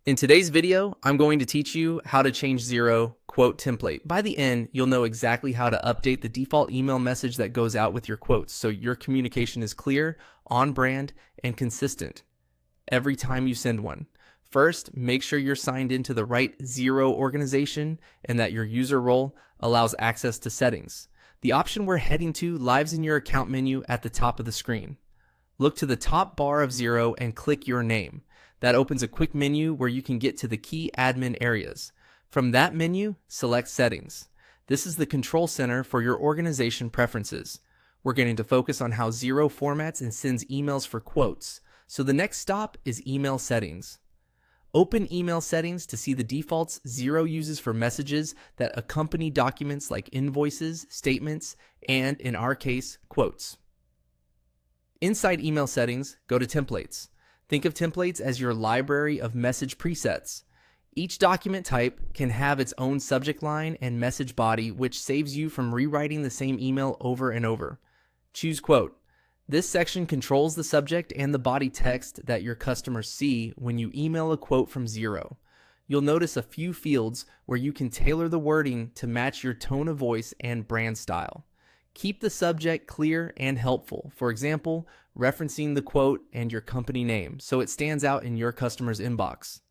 In today's video, I'm going to teach you how to change Xero quote template. By the end, you'll know exactly how to update the default email message that goes out with your quotes so your communication is clear, on brand, and consistent every time you send one. First, make sure you're signed into the right Xero organization and that your user role allows access to settings. The option we're heading to lives in your account menu at the top of the screen. Look to the top bar of Xero and click your name. That opens a quick menu where you can get to the key admin areas. From that menu, select Settings. This is the control center for your organization preferences. We're going to focus on how Xero formats and sends emails for quotes. So the next stop is Email Settings. Open Email Settings to see the defaults Xero uses for messages that accompany documents like invoices, statements, and, in our case, quotes. Inside Email Settings, go to Templates. Think of templates as your library of message presets. Each document type can have its own subject line and message body, which saves you from rewriting the same email over and over. Choose Quote. This section controls the subject and the body text that your customers see when you email a quote from Xero. You'll notice a few fields where you can tailor the wording to match your tone of voice and brand style. Keep the subject clear and helpful. For example, referencing the quote and your company name so it stands out in your customer's inbox.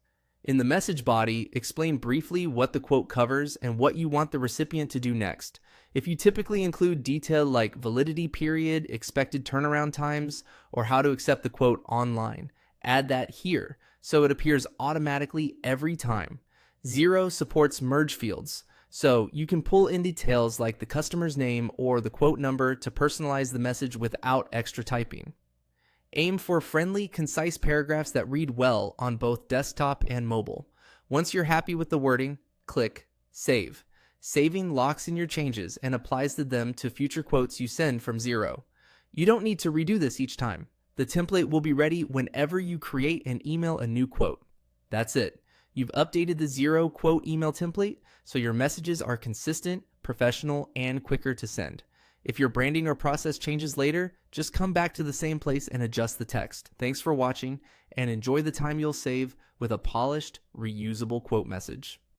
In the message body, explain briefly what the quote covers and what you want the recipient to do next. If you typically include detail like validity period, expected turnaround times, or how to accept the quote online, add that here so it appears automatically every time. Xero supports merge fields, so you can pull in details like the customer's name or the quote number to personalize the message without extra typing. Aim for friendly, concise paragraphs that read well on both desktop and mobile. Once you're happy with the wording, click Save. Saving locks in your changes and applies them to future quotes you send from Xero. You don't need to redo this each time. The template will be ready whenever you create and email a new quote. That's it. You've updated the Xero quote email template so your messages are consistent, professional, and quicker to send. If your branding or process changes later, just come back to the same place and adjust the text. Thanks for watching, and enjoy the time you'll save with a polished, reusable quote message.